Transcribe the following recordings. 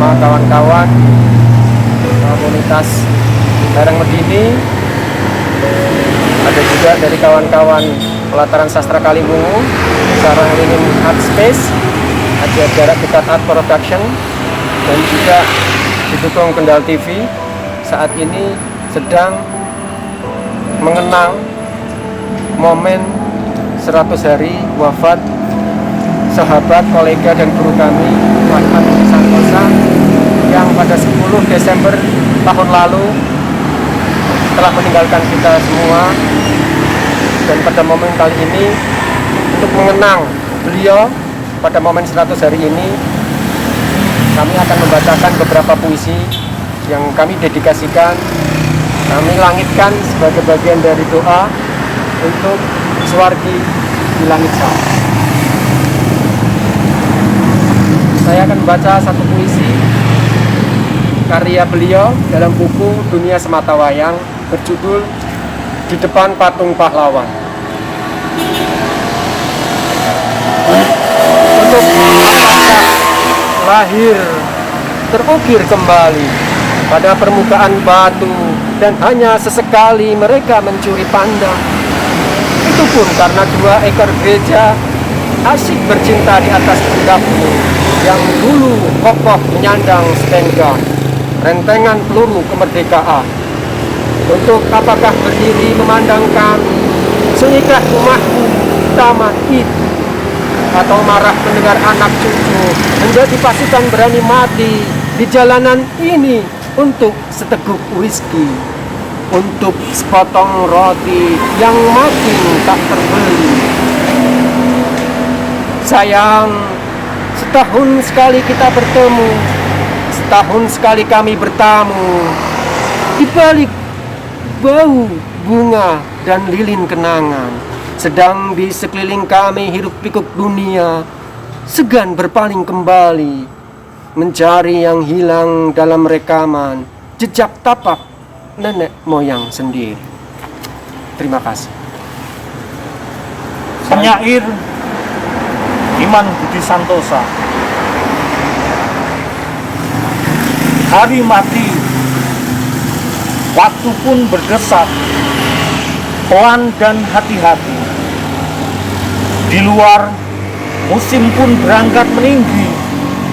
bersama kawan-kawan komunitas Lereng Medini. Ada juga dari kawan-kawan pelataran sastra Kaliwungu, Sarang Linin Art Space, Aji Jarak Dekat Art Production, dan juga didukung Kendal TV. Saat ini sedang mengenang momen 100 hari wafat sahabat, kolega, dan guru kami, Muhammad Santosa, yang pada 10 Desember tahun lalu telah meninggalkan kita semua. Dan pada momen kali ini, untuk mengenang beliau pada momen 100 hari ini, kami akan membacakan beberapa puisi yang kami dedikasikan, kami langitkan sebagai bagian dari doa untuk Suwargi di langit sana. Saya akan membaca satu puisi karya beliau dalam buku Dunia Semata Wayang berjudul Di Depan Patung Pahlawan. Untuk lahir terukir kembali pada permukaan batu, dan hanya sesekali mereka mencuri pandang. Itu pun karena 2 ekor gereja asyik bercinta di atas pundakmu yang dulu kokoh menyandang stenga rentengan peluru kemerdekaan. Untuk apakah berdiri memandangkan sunikah rumahku taman itu, atau marah mendengar anak cucu menjadi pasukan berani mati di jalanan ini untuk seteguk whisky, untuk sepotong roti yang makin tak terbeli. Sayang, setahun sekali kita bertemu, setahun sekali kami bertamu, di balik bau bunga dan lilin kenangan, sedang di sekeliling kami hiruk pikuk dunia, segan berpaling kembali, mencari yang hilang dalam rekaman jejak tapak nenek moyang sendiri. Terima kasih. Penyair Iman Budi Santosa. Hari mati, waktu pun berdesak, pelan dan hati-hati. Di luar, musim pun berangkat meninggi.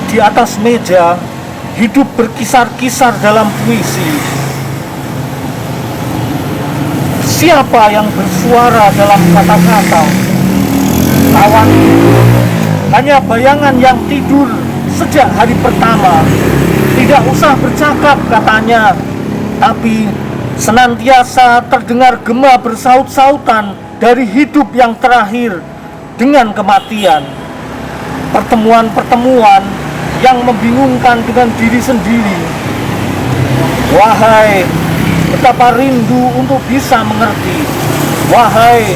Di atas meja, hidup berkisar-kisar dalam puisi. Siapa yang bersuara dalam kata-kata? Kawan, hanya bayangan yang tidur sejak hari pertama. Tidak usah bercakap katanya, tapi senantiasa terdengar gema bersaut-sautan dari hidup yang terakhir dengan kematian. Pertemuan-pertemuan yang membingungkan dengan diri sendiri. Wahai, betapa rindu untuk bisa mengerti. Wahai,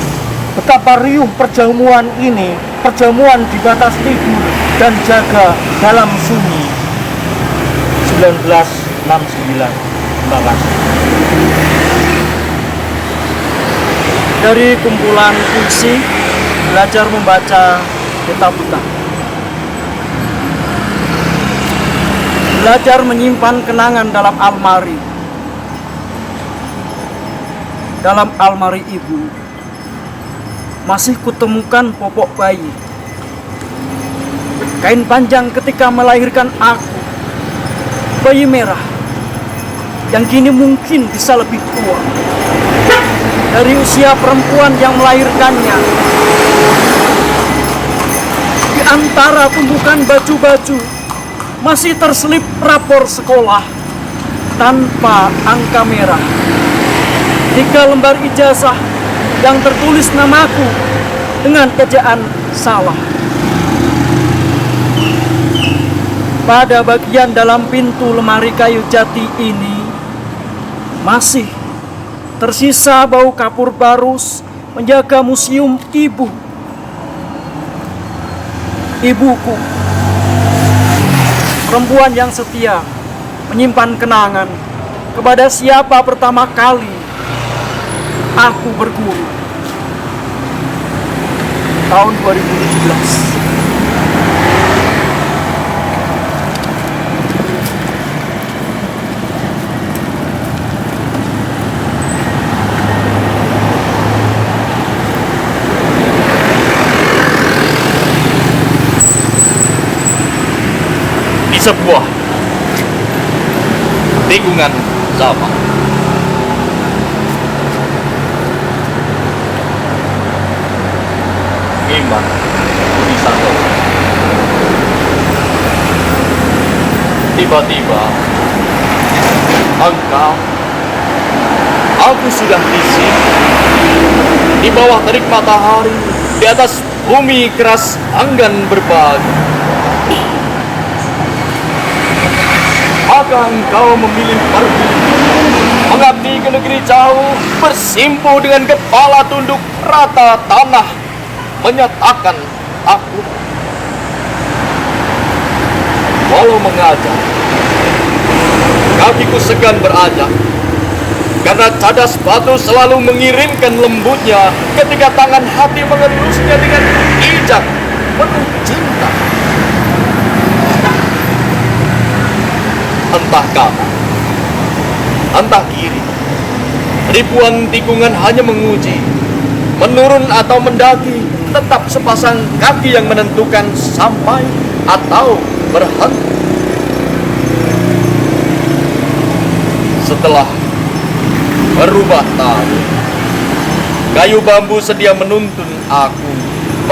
betapa riuh perjamuan ini, perjamuan di batas tidur dan jaga dalam sunyi. 1969. Terima kasih. Dari kumpulan puisi Belajar Membaca Peta Buta. Belajar menyimpan kenangan dalam almari. Dalam almari ibu masih kutemukan popok bayi, kain panjang ketika melahirkan aku, bayi merah yang kini mungkin bisa lebih tua dari usia perempuan yang melahirkannya. Di antara tumpukan baju-baju masih terselip rapor sekolah tanpa angka merah, 3 lembar ijazah yang tertulis namaku dengan ejaan salah. Pada bagian dalam pintu lemari kayu jati ini masih tersisa bau kapur barus menjaga museum ibu. Ibuku, perempuan yang setia, menyimpan kenangan kepada siapa pertama kali aku berguru. Tahun 2017. sebuah tikungan zaman. Iman Budi Santosa. Tiba-tiba engkau, aku sudah di sini, di bawah terik matahari, di atas bumi keras enggan berbagi. Maka engkau memilih pergi, mengabdi ke negeri jauh, bersimpu dengan kepala tunduk rata tanah, menyatakan aku walau mengajak, kakiku segan beranjak, karena cadas batu selalu mengirimkan lembutnya ketika tangan hati mengelusnya dengan ijak penuh cinta. Entah kanan, entah kiri, ribuan tikungan hanya menguji, menurun atau mendaki, tetap sepasang kaki yang menentukan sampai atau berhenti. Setelah berubah tahun, kayu bambu sedia menuntun aku,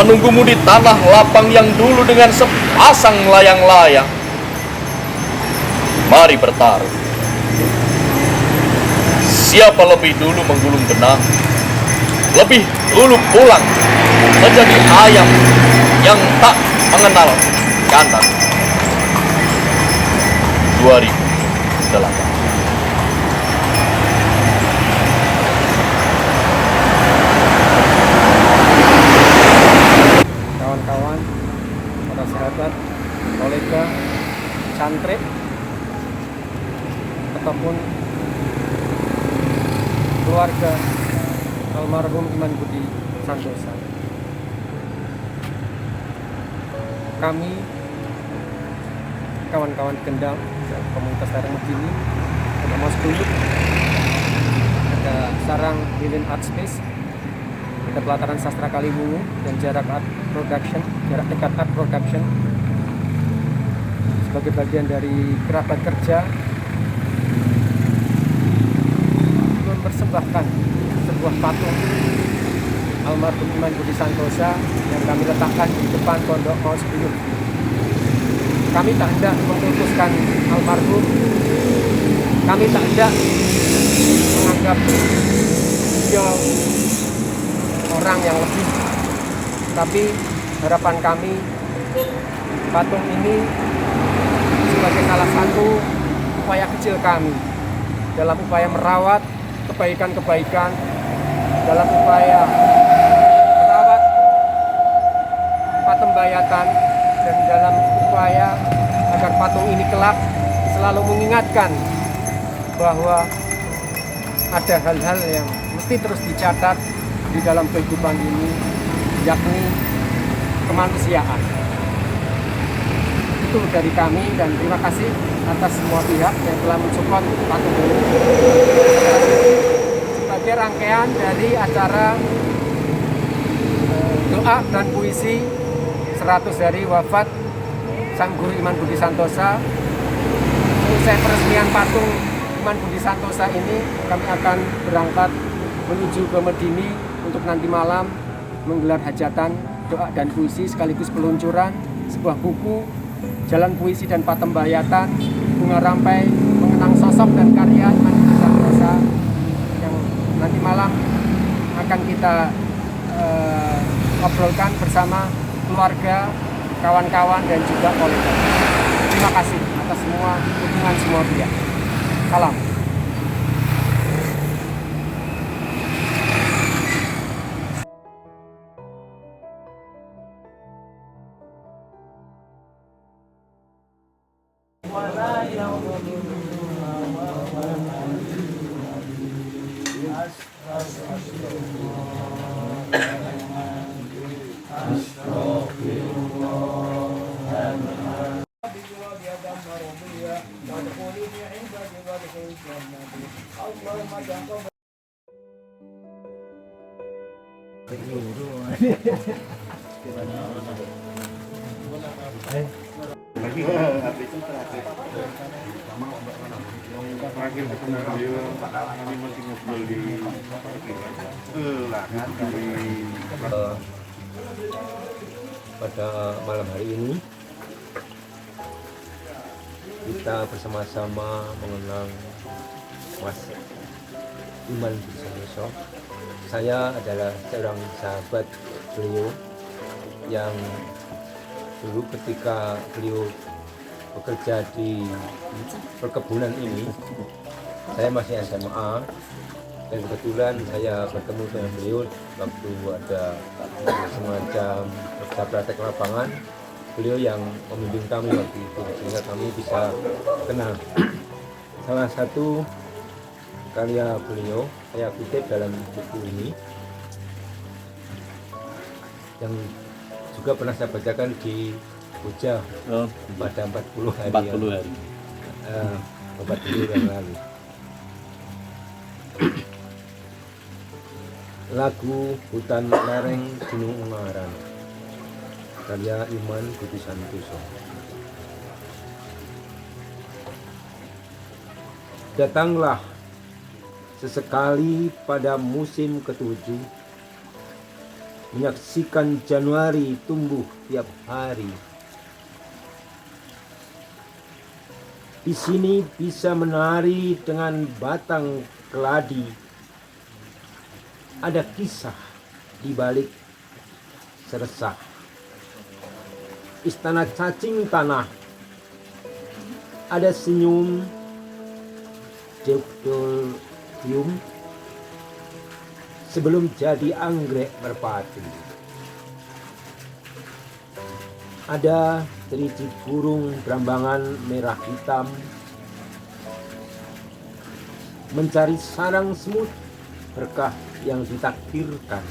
menunggumu di tanah lapang yang dulu dengan sepasang layang-layang. Mari bertaruh, siapa lebih dulu menggulung benang, lebih dulu pulang menjadi ayam yang tak mengenal kandang. 2008. Kawan-kawan, para sahabat, kolega, santri, ataupun keluarga almarhum Iman Budi Santosa. Kami, kawan-kawan Kendal, komunitas Sarang Medini, ada Mas Duluk, ada Sarang Lilin Art Space, ada Pelataran Sastra Kaliwungu, dan Jarak Dekat Art Production sebagai bagian dari kerabat kerja mempersembahkan sebuah patung almarhum Iman Budi Santosa yang kami letakkan di depan Pondok Maus Buyut. Kami tak hendak memutuskan almarhum, kami tak hendak menganggap dia orang yang lebih, tapi harapan kami patung ini sebagai salah satu upaya kecil kami dalam upaya merawat kebaikan-kebaikan, dalam upaya merawat patembayatan, dan dalam upaya agar patung ini kelak selalu mengingatkan bahwa ada hal-hal yang mesti terus dicatat di dalam kehidupan ini, yakni kemanusiaan. Itu dari kami, dan terima kasih atas semua pihak yang telah mensupport patung ini sebagai rangkaian dari acara doa dan puisi 100 hari wafat Sang Guru Iman Budi Santosa. Selesai peresmian patung Iman Budi Santosa ini, kami akan berangkat menuju ke Medini untuk nanti malam menggelar hajatan, doa dan puisi sekaligus peluncuran sebuah buku Jalan Puisi dan Patembayatan, bunga rampai mengenang sosok dan karya Iman Budi Santosa, yang nanti malam akan kita obrolkan bersama keluarga, kawan-kawan, dan juga kolega. Terima kasih atas semua dukungan semua pihak. Salam. Terakhir ketemu beliau, kami masih ngobrol di pada malam hari ini kita bersama-sama mengenang Mas Iman Budi Santoso. Saya adalah seorang sahabat beliau yang dulu ketika beliau bekerja di perkebunan ini, saya masih SMA dan kebetulan saya bertemu dengan beliau waktu ada semacam kerja praktek lapangan. Beliau yang membimbing kami waktu itu sehingga kami bisa kenal. Salah satu karya beliau saya kutip dalam buku ini yang juga pernah saya bacakan di Puja pada 40 hari 40 hari 40 yang lalu. Lagu Hutan Lereng Gunung Ungaran karya Iman Budi Santoso. Datanglah sesekali pada musim ketujuh, menyaksikan Januari tumbuh tiap hari. Di sini bisa menari dengan batang keladi. Ada kisah di balik seresah. Istana cacing tanah. Ada senyum Deokdolium sebelum jadi anggrek merpati. Ada tericik burung berambangan merah hitam mencari sarang semut berkah yang ditakdirkan,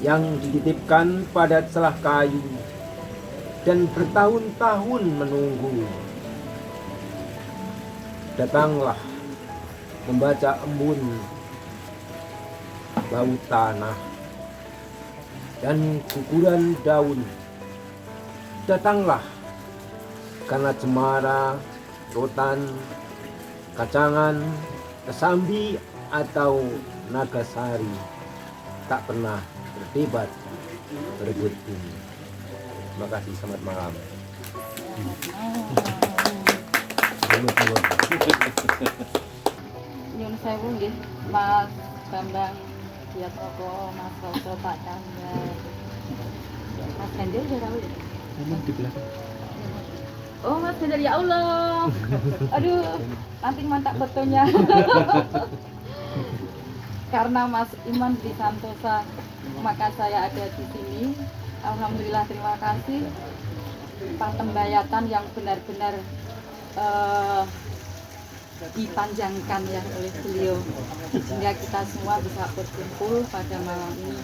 yang dititipkan pada celah kayu dan bertahun-tahun menunggu. Datanglah membaca embun bau tanah dan guguran daun. Datanglah karena cemara, rotan, kacangan, kesambi atau nagasari tak pernah berdebat berebut bumi. Terima kasih, selamat malam. Nyun sewu nggih, Mas Bambang Diatmoko, Mas Roso, Pak Chandra, Mas Ganjar udah tahu ya? Di belakang. Oh Mas Ganjar, ya Allah, aduh, nanti mantap fotonya. Karena Mas Iman Budi Santoso, maka saya ada di sini. Alhamdulillah, terima kasih Patembayatan yang benar-benar dipanjangkan ya oleh beliau, sehingga kita semua bisa berkumpul pada malam ini.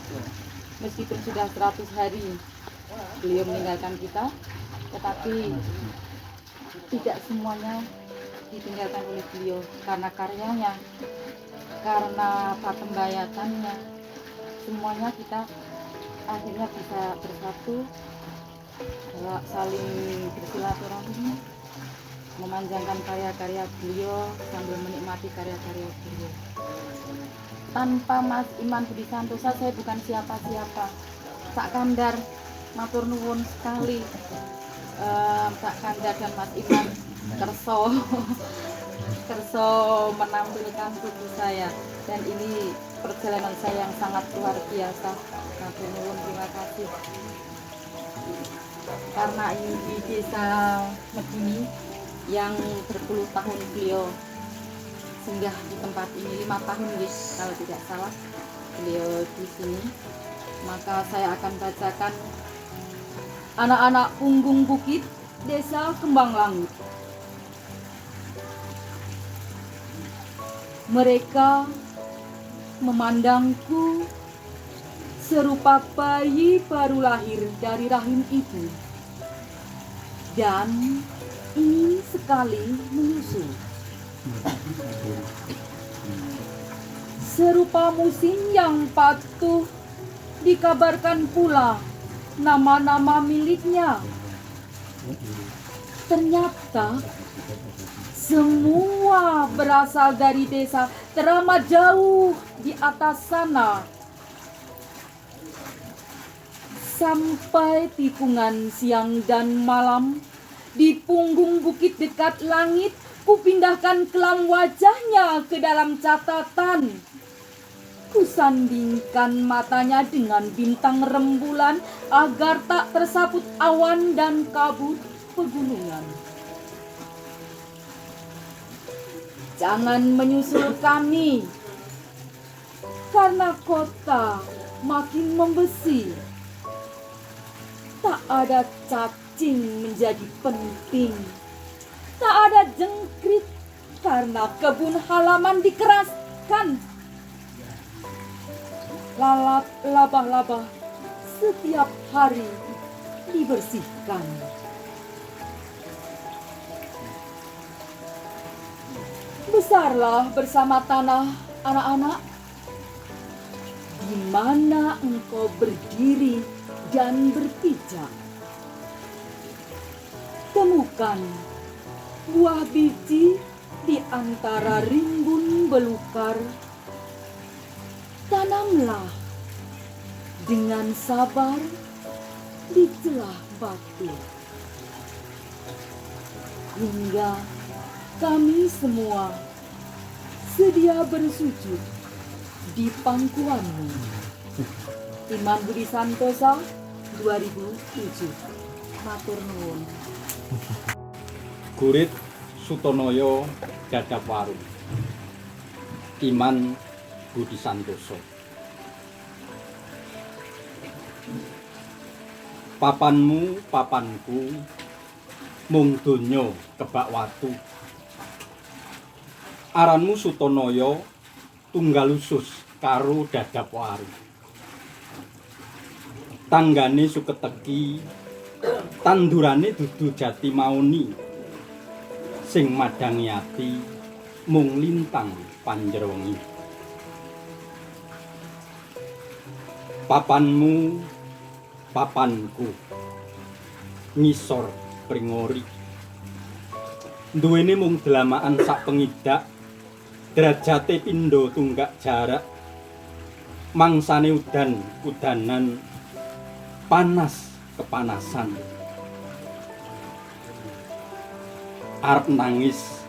Meskipun sudah 100 hari beliau meninggalkan kita, tetapi tidak semuanya ditinggalkan oleh beliau, karena karyanya, karena patembayatannya, semuanya kita akhirnya bisa bersatu, saling bersilaturahmi, memanjangkan karya-karya beliau sambil menikmati karya-karya beliau. Tanpa Mas Iman Budi Santoso saya bukan siapa-siapa. Pak Kandar, matur nuwun sekali. Pak Kandar dan Mas Iman kerso menampilkan tubuh saya, dan ini perjalanan saya yang sangat luar biasa. Matur nuwun, terima kasih. Karena ini di desa Medini yang berpuluh tahun beliau singgah di tempat ini, 5 tahun guys, kalau tidak salah beliau di sini, maka saya akan bacakan Anak-anak Punggung Bukit, Desa Kembang Langit. Mereka memandangku serupa bayi baru lahir dari rahim ibu dan ingin sekali menyusu. Serupa musim yang patuh, dikabarkan pula nama-nama miliknya. Ternyata semua berasal dari desa teramat jauh di atas sana. Sampai tikungan siang dan malam, di punggung bukit dekat langit, kupindahkan kelam wajahnya ke dalam catatan. Kusandingkan matanya dengan bintang rembulan agar tak tersaput awan dan kabut pegunungan. Jangan menyusul kami, karena kota makin membesi. Tak ada cacing menjadi penting. Tak ada jengkrik karena kebun halaman dikeraskan. Lalat laba-laba setiap hari dibersihkan. Besarlah bersama tanah, anak-anak. Di mana engkau berdiri dan berpijak, temukan buah biji di antara rimbun belukar. Tanamlah dengan sabar di celah batu, hingga kami semua sedia bersujud di pangkuanmu. Iman Budi Santosa, 2007. Matur nuwun. Gurit Sutonoyo Dadapwaru. Iman Budi Santoso. Papanmu papanku, mung donya kebak watu. Aranmu Sutonoyo tunggal usus karo Dadapwaru. Tanggane suketeki, tandurane dudu jati mauni. Sing madangi ati mung lintang panjerwengi. Papanmu papanku, ngisor pringori. Duwene mung delamaan sak pengidak, derajate pindho tunggak jarak. Mangsane udan udanan, panas kepanasan. Arep nangis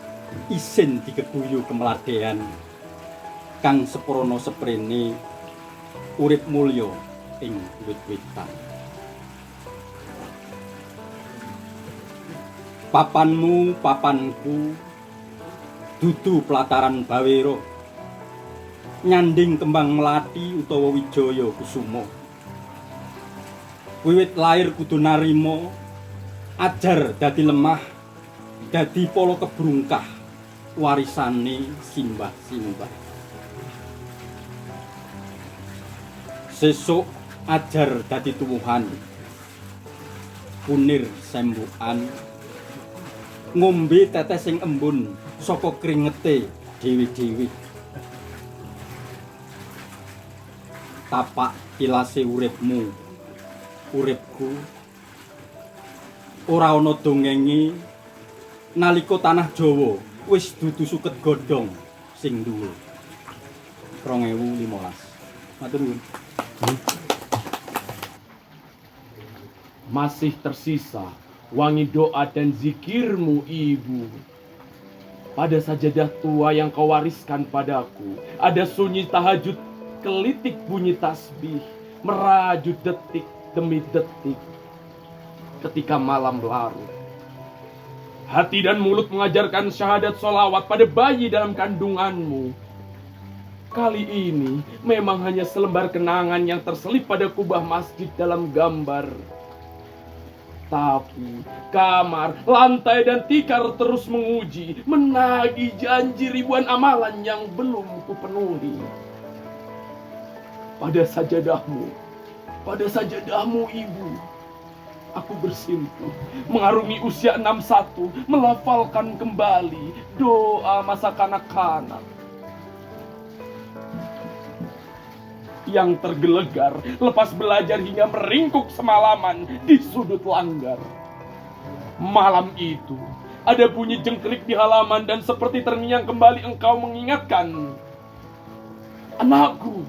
isin dikeguyu kemladean. Kang seprono seprene urip mulya ing wit-witan. Papanmu papanku, dudu pelataran bawero. Nyanding kembang melati utawa wijaya kusuma. Wiwit lair kudu narima, ajar dadi lemah, dadi polo kebrungkah, warisane simbah-simbah. Sesuk ajar dadi tuwuhan, punir sembukan, ngombe tetes sing embun saka kringete dhewe-dhewe. Tapak kilase uripmu, uripku, ora ana dongenge nalika tanah Jawa wis dudu suket godhong sing dhuwur. 2015. Matur nuwun. Masih tersisa wangi doa dan zikirmu, Ibu. Pada sajadah tua yang kau wariskan padaku, ada sunyi tahajud, kelitik bunyi tasbih, merajut detik demi detik. Ketika malam larut, hati dan mulut mengajarkan syahadat sholawat pada bayi dalam kandunganmu. Kali ini memang hanya selembar kenangan yang terselip pada kubah masjid dalam gambar. Tapi kamar, lantai dan tikar terus menguji, menagih janji ribuan amalan yang belum kupenuhi. Pada sajadahmu Ibu, aku bersimpuh, mengarungi usia 61, melafalkan kembali doa masa kanak-kanak. Yang tergelegar lepas belajar hingga meringkuk semalaman di sudut langgar. Malam itu ada bunyi jengkrik di halaman dan seperti terngiang kembali engkau mengingatkan. Anakku,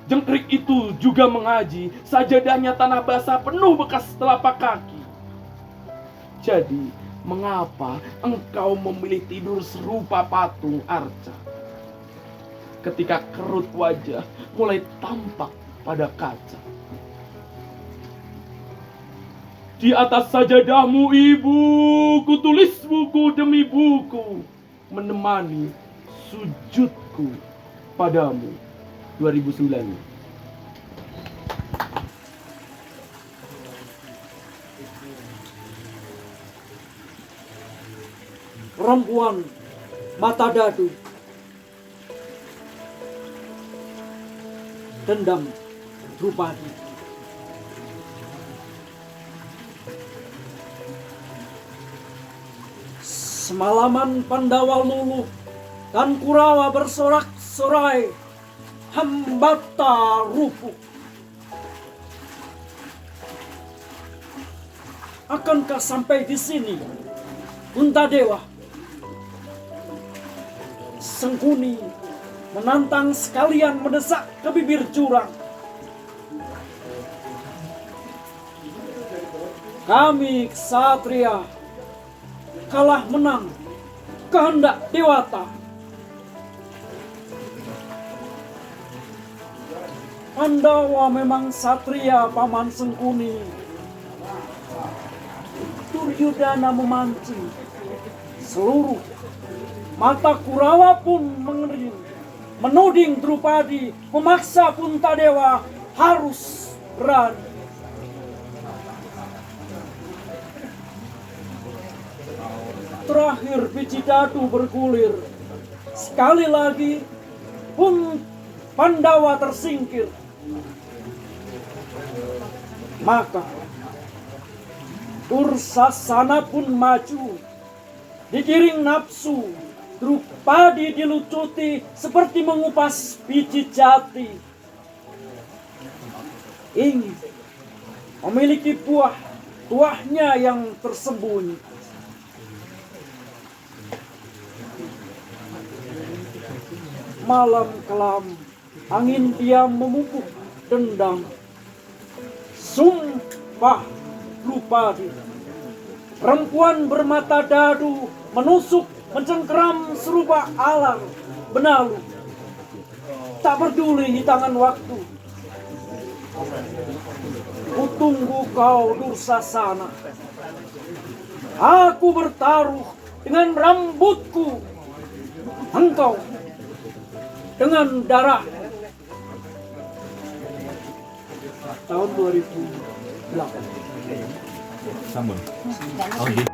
jengkrik itu juga mengaji, sajadahnya tanah basah penuh bekas telapak kaki. Jadi, mengapa engkau memilih tidur serupa patung arca? Ketika kerut wajah mulai tampak pada kaca. Di atas sajadahmu ibu, kutulis buku demi buku, menemani sujudku padamu. 2009. Perempuan mata dadu, dendam Drupadi. Semalaman Pandawa luluh dan Kurawa bersorak-sorai, hambata rupuk. Akankah sampai di sini, Puntadewa? Sengkuni menantang sekalian mendesak ke bibir jurang. Kami ksatria kalah menang kehendak Dewata. Pandawa memang satria paman Sengkuni. Duryudana memancing, seluruh mata Kurawa pun mengering, menuding Drupadi, memaksa Puntadewa harus berani. Terakhir biji dadu bergulir. Sekali lagi pun Pandawa tersingkir. Maka Dursasana pun maju. Digiring nafsu, Drupadi dilucuti seperti mengupas biji jati. Ingin memiliki tuahnya yang tersembunyi. Malam kelam, angin diam memupuk dendam. Sumpah Drupadi, perempuan bermata dadu menusuk, mencengkeram serupa alar benalu. Tak peduli hitangan waktu. Kutunggu kau Dursasana. Aku bertaruh dengan rambutku. Engkau dengan darah. Tahun 2008. Sambung. Oh, iya.